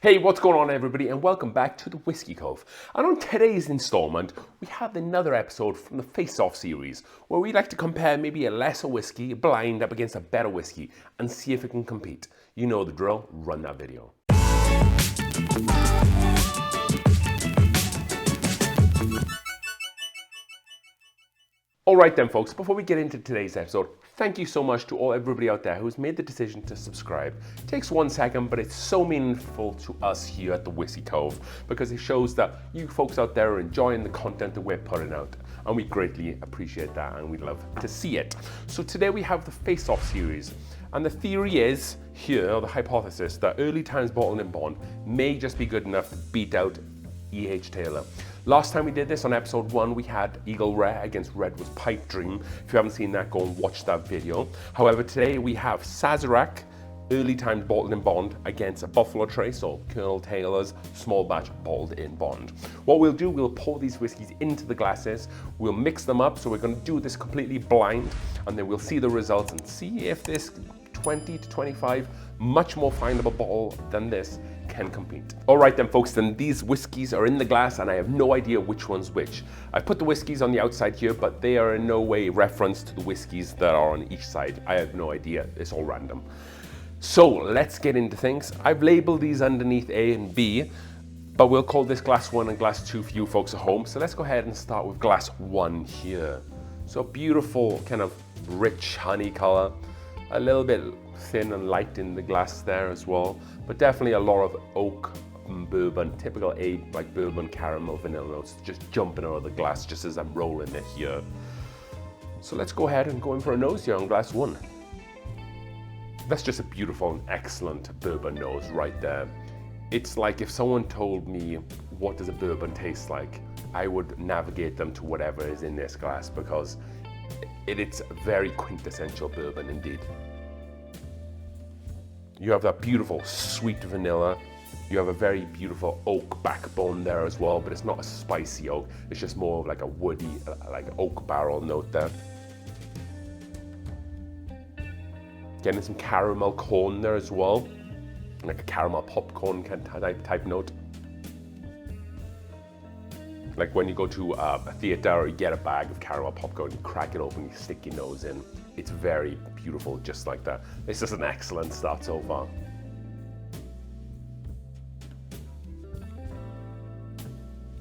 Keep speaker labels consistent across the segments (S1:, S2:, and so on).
S1: Hey, what's going on everybody, and welcome back to the Whiskey Cove. And on today's installment, we have another episode from the Face-Off series, where we like to compare maybe a lesser whiskey, blind up against a better whiskey, and see if it can compete. You know the drill, run that video. Alright then folks, before we get into today's episode, thank you so much to everybody out there who's made the decision to subscribe. It takes 1 second, but it's so meaningful to us here at the Whiskey Cove because it shows that you folks out there are enjoying the content that we're putting out, and we greatly appreciate that and we'd love to see it. So today we have the Face-Off series, and the theory is here, or the hypothesis, that Early Times Bottled in Bond may just be good enough to beat out E.H. Taylor. Last time we did this on episode 1, we had Eagle Rare against Redwood's Pipe Dream. If you haven't seen that, go and watch that video. However, today we have Sazerac, Early Times Bottled in Bond, against a Buffalo Trace, or Colonel Taylor's Small Batch Bottled in Bond. What we'll do, we'll pour these whiskies into the glasses, we'll mix them up, so we're going to do this completely blind, and then we'll see the results and see if this 20 to 25 much more findable bottle than this can compete. Alright then folks, then these whiskies are in the glass and I have no idea which one's which. I've put the whiskies on the outside here, but they are in no way reference to the whiskies that are on each side. I have no idea, it's all random. So let's get into things. I've labeled these underneath A and B, but we'll call this glass 1 and glass 2 for you folks at home. So let's go ahead and start with glass 1 here. So beautiful kind of rich honey color, a little bit thin and light in the glass there as well, but definitely a lot of oak bourbon, typical like bourbon caramel vanilla notes just jumping out of the glass just as I'm rolling it here. So let's go ahead and go in for a nose here on glass 1. That's just a beautiful and excellent bourbon nose right there. It's like if someone told me what does a bourbon taste like, I would navigate them to whatever is in this glass because it's a very quintessential bourbon indeed. You have that beautiful sweet vanilla. You have a very beautiful oak backbone there as well, but it's not a spicy oak. It's just more of like a woody, like oak barrel note there. Getting some caramel corn there as well, like a caramel popcorn type note. Like when you go to a theater or you get a bag of caramel popcorn, you crack it open, you stick your nose in. It's very beautiful, just like that. This is an excellent start so far.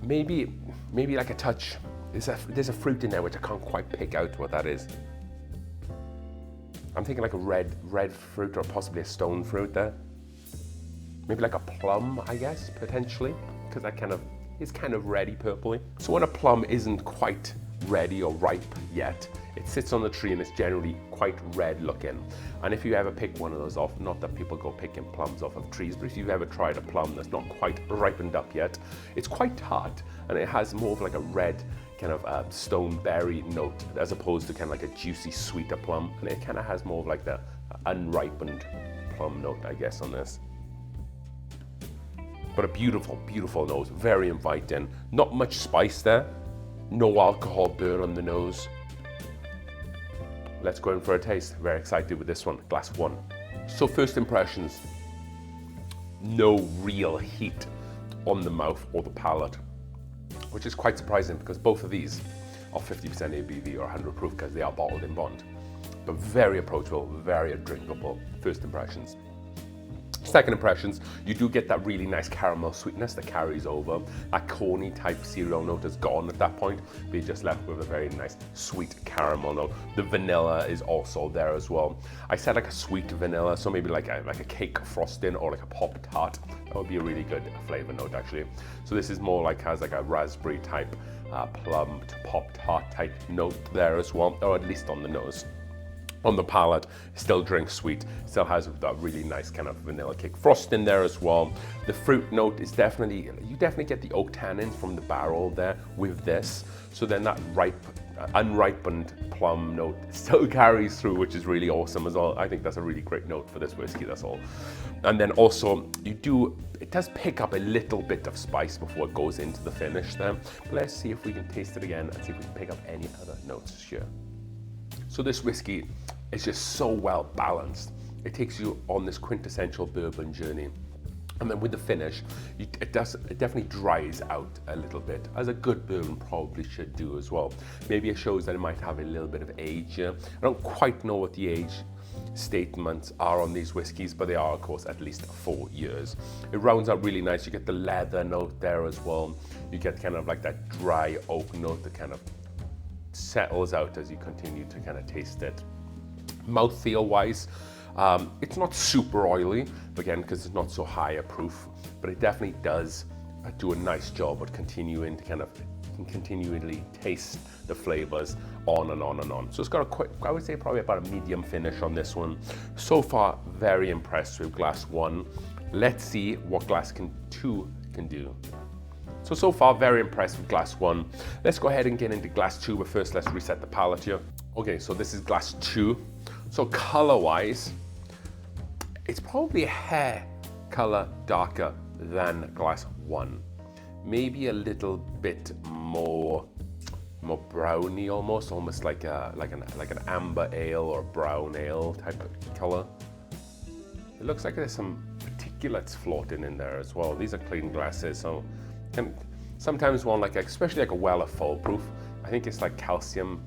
S1: Maybe like a touch. There's a fruit in there which I can't quite pick out what that is. I'm thinking like a red fruit or possibly a stone fruit there. Maybe like a plum, I guess, potentially, because that is kind of reddy purpley. So when a plum isn't quite ready or ripe yet, it sits on the tree and it's generally quite red looking. And if you ever pick one of those off, not that people go picking plums off of trees, but if you've ever tried a plum that's not quite ripened up yet, it's quite tart and it has more of like a red kind of stone berry note as opposed to kind of like a juicy sweeter plum. And it kind of has more of like the unripened plum note, I guess, on this. But a beautiful, beautiful nose, very inviting. Not much spice there, no alcohol burn on the nose. Let's go in for a taste. Very excited with this one, glass 1. So first impressions, no real heat on the mouth or the palate, which is quite surprising because both of these are 50% ABV or 100 proof because they are bottled in Bond. But very approachable, very drinkable first impressions. Second impressions, you do get that really nice caramel sweetness that carries over. That corny type cereal note is gone at that point, but you're just left with a very nice sweet caramel note. The vanilla is also there as well. I said like a sweet vanilla, so maybe like a cake frosting or like a Pop Tart. That would be a really good flavor note actually. So this is more like has like a raspberry type plum to Pop Tart type note there as well, or at least on the nose. On the palate, still drinks sweet, still has that really nice kind of vanilla cake frost in there as well. The fruit note is definitely, you definitely get the oak tannins from the barrel there with this. So then that unripened plum note still carries through, which is really awesome as well. I think that's a really great note for this whiskey, that's all. And then also, it does pick up a little bit of spice before it goes into the finish there. But let's see if we can taste it again and see if we can pick up any other notes here. So this whiskey is just so well balanced. It takes you on this quintessential bourbon journey. And then with the finish, it definitely dries out a little bit, as a good bourbon probably should do as well. Maybe it shows that it might have a little bit of age here. I don't quite know what the age statements are on these whiskies, but they are, of course, at least 4 years. It rounds out really nice. You get the leather note there as well. You get kind of like that dry oak note that kind of settles out as you continue to kind of taste it. Mouthfeel wise, it's not super oily, again, because it's not so high a proof, but it definitely does do a nice job at continuing to kind of continually taste the flavors on and on and on. So it's got a quick, I would say probably about a medium finish on this one. So far, very impressed with glass 1. Let's see what glass 2 can do. So far, very impressed with glass 1. Let's go ahead and get into glass 2, but first let's reset the palate here. Okay, so this is glass 2. So color-wise, it's probably a hair color darker than glass 1. Maybe a little bit more browny, almost like an amber ale or brown ale type of color. It looks like there's some particulates floating in there as well. These are clean glasses, so sometimes one especially like a Weller full proof. I think it's like calcium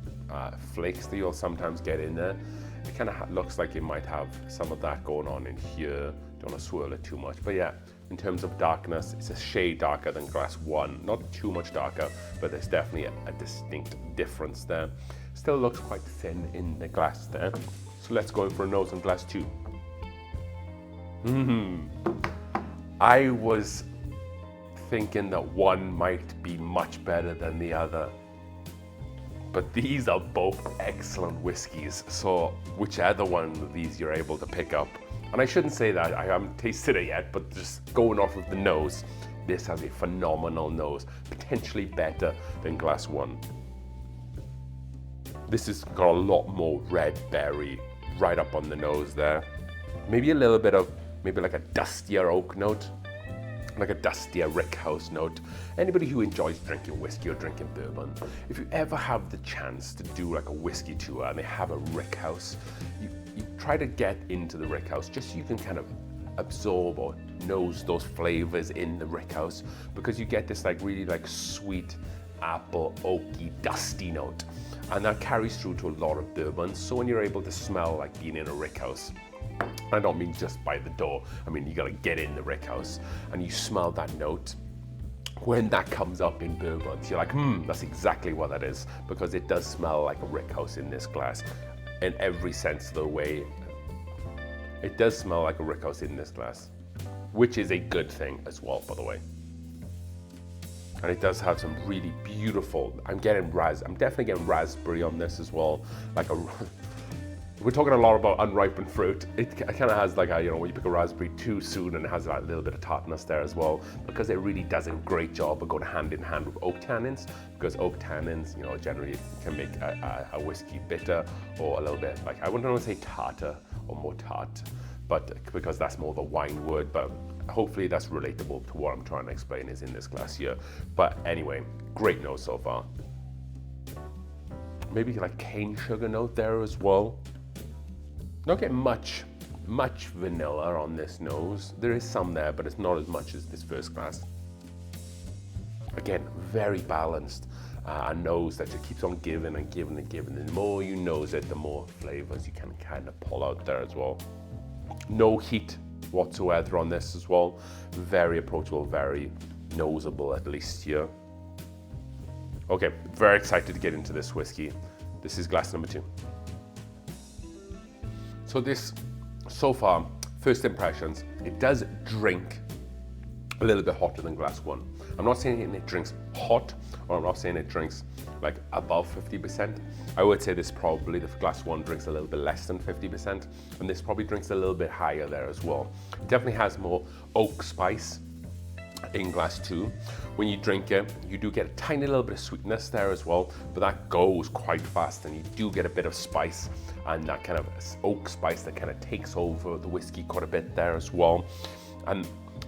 S1: flakes that you'll sometimes get in there. It kind of looks like it might have some of that going on in here. Don't want to swirl it too much, but yeah, in terms of darkness, it's a shade darker than glass 1. Not too much darker, but there's definitely a distinct difference there. Still looks quite thin in the glass there. So let's go in for a nose on glass 2. I was thinking that one might be much better than the other, but these are both excellent whiskeys, so whichever one of these you're able to pick up. And I shouldn't say that, I haven't tasted it yet, but just going off of the nose, this has a phenomenal nose, potentially better than glass 1. This has got a lot more red berry right up on the nose there. Maybe a little bit of, maybe like a dustier oak note, like a dustier rickhouse note. Anybody who enjoys drinking whiskey or drinking bourbon, if you ever have the chance to do like a whiskey tour and they have a rickhouse, you try to get into the rickhouse just so you can kind of absorb or nose those flavors in the rickhouse, because you get this really sweet apple, oaky, dusty note, and that carries through to a lot of bourbons. So when you're able to smell like being in a rickhouse, I don't mean just by the door, I mean you gotta get in the rickhouse and you smell that note. When that comes up in bourbons, you're like, that's exactly what that is, because it does smell like a rickhouse in this glass. In every sense of the way, it does smell like a rickhouse in this glass, which is a good thing as well, by the way. And it does have some really beautiful, I'm definitely getting raspberry on this as well, we're talking a lot about unripened fruit. It kind of has when you pick a raspberry too soon, and it has a little bit of tartness there as well, because it really does a great job of going hand in hand with oak tannins, because oak tannins, generally can make a whiskey bitter or a little bit I wouldn't want to say tartar or more tart, but because that's more the wine word, but hopefully that's relatable to what I'm trying to explain is in this glass here. But anyway, great nose so far. Maybe cane sugar note there as well. Don't get much vanilla on this nose. There is some there, but it's not as much as this first glass. Again, very balanced. A nose that just keeps on giving and giving and giving. The more you nose it, the more flavors you can kind of pull out there as well. No heat whatsoever on this as well. Very approachable, very noseable, at least here. Okay, very excited to get into this whiskey. This is glass number 2. So this, so far, first impressions, it does drink a little bit hotter than glass 1. I'm not saying it drinks hot, or I'm not saying it drinks above 50%. I would say this probably, the glass 1 drinks a little bit less than 50%, and this probably drinks a little bit higher there as well. It definitely has more oak spice in glass 2. When you drink it, you do get a tiny little bit of sweetness there as well, but that goes quite fast, and you do get a bit of spice and that kind of oak spice that kind of takes over the whiskey quite a bit there as well. And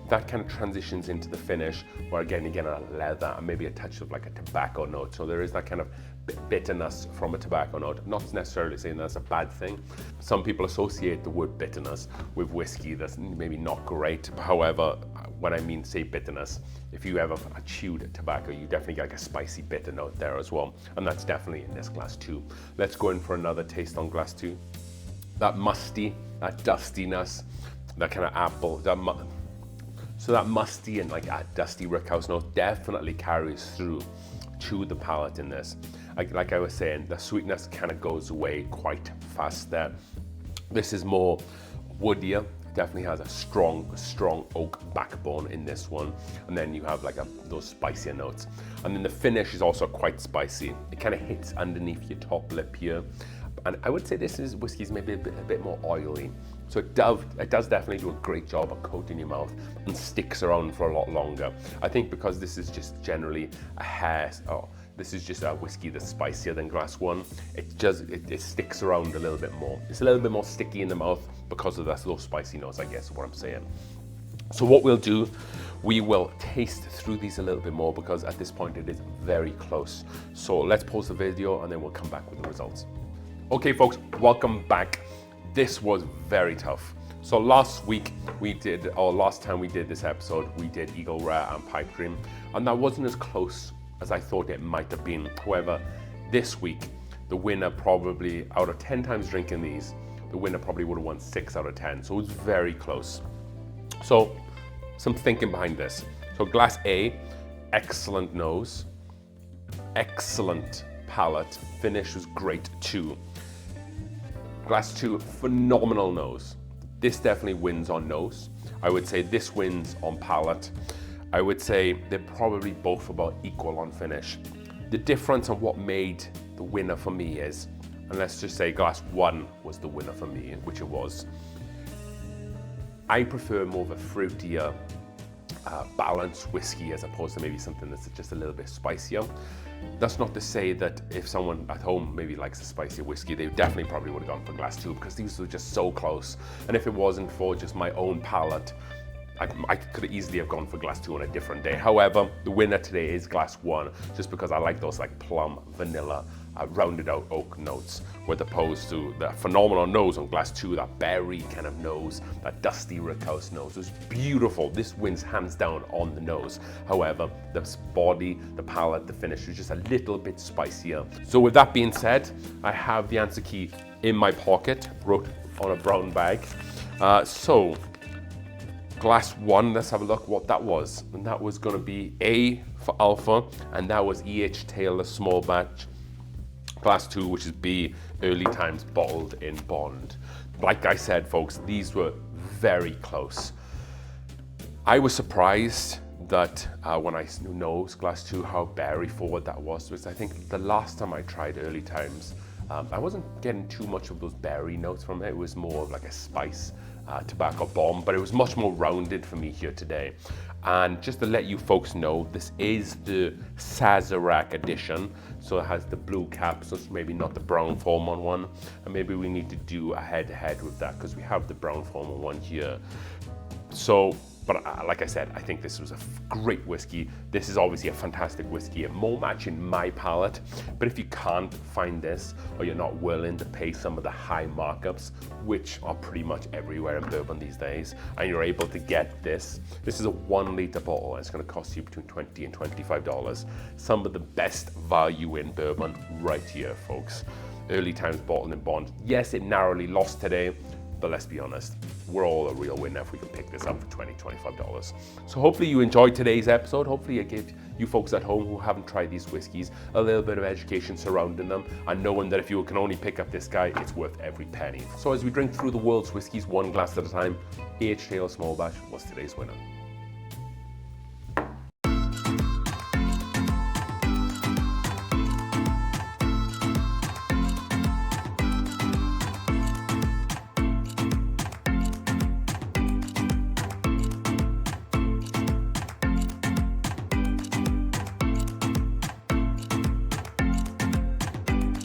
S1: that kind of transitions into the finish, where again you get a leather and maybe a touch of like a tobacco note. So there is that kind of bitterness from a tobacco note. Not necessarily saying that's a bad thing. Some people associate the word bitterness with whiskey. That's maybe not great. However, when I mean say bitterness, if you ever chewed tobacco, you definitely get like a spicy bitter note there as well. And that's definitely in this glass too. Let's go in for another taste on glass 2. That musty, that dustiness, that kind of apple, so that musty and like a dusty rickhouse note definitely carries through to the palate in this. Like I was saying, the sweetness kind of goes away quite fast there. This is more woodier. Definitely has a strong oak backbone in this one. And then you have like those spicier notes. And then the finish is also quite spicy. It kind of hits underneath your top lip here. And I would say whiskey's maybe a bit more oily. So it does definitely do a great job of coating your mouth and sticks around for a lot longer. I think because this is just generally this is just a whiskey that's spicier than glass 1. It sticks around a little bit more. It's a little bit more sticky in the mouth because of those spicy notes, I guess is what I'm saying. So what we'll do, we will taste through these a little bit more because at this point it is very close. So let's pause the video and then we'll come back with the results. Okay folks, welcome back. This was very tough. So last time we did this episode, we did Eagle Rare and Pipe Dream, and that wasn't as close as I thought it might have been. However, this week, the winner probably, out of 10 times drinking these, the winner probably would have won 6 out of 10. So it was very close. So some thinking behind this. So glass A, excellent nose, excellent palate, finish was great too. Glass 2, phenomenal nose. This definitely wins on nose. I would say this wins on palate. I would say they're probably both about equal on finish. The difference on what made the winner for me is, and let's just say glass 1 was the winner for me, which it was. I prefer more of a fruitier, balanced whiskey as opposed to maybe something that's just a little bit spicier. That's not to say that if someone at home maybe likes a spicier whiskey, they definitely probably would have gone for glass 2 because these were just so close. And if it wasn't for just my own palate, I could easily have gone for glass 2 on a different day. However, the winner today is glass 1, just because I like those like plum, vanilla, rounded out oak notes, with opposed to the phenomenal nose on glass 2, that berry kind of nose, that dusty rickhouse nose. It was beautiful. This wins hands down on the nose. However, the body, the palate, the finish was just a little bit spicier. So with that being said, I have the answer key in my pocket, wrote on a brown bag. So glass 1, let's have a look what that was. And that was gonna be A for Alpha, and that was E.H. Taylor small batch. Glass 2, which is B, early times bottled in bond. Like I said, folks, these were very close. I was surprised that when I nose glass 2, how berry forward that was. Because I think the last time I tried early times, I wasn't getting too much of those berry notes from it. It was more of like a spice tobacco bomb, but it was much more rounded for me here today. And just to let you folks know, this is the Sazerac edition. So it has the blue cap, so it's maybe not the Brown-Forman one. And maybe we need to do a head-to-head with that because we have the Brown-Forman one here. So, but like I said, I think this was a great whiskey. This is obviously a fantastic whiskey, a more matching my palate. But if you can't find this, or you're not willing to pay some of the high markups, which are pretty much everywhere in bourbon these days, and you're able to get this is a 1 liter bottle, and it's gonna cost you between $20 and $25. Some of the best value in bourbon right here, folks. Early times bottled in bond. Yes, it narrowly lost today, but let's be honest, we're all a real winner if we can pick this up for $20, $25. So hopefully you enjoyed today's episode. Hopefully it gave you folks at home who haven't tried these whiskeys a little bit of education surrounding them, and knowing that if you can only pick up this guy, it's worth every penny. So as we drink through the world's whiskeys 1 glass at a time, E.H. Taylor Small Batch was today's winner.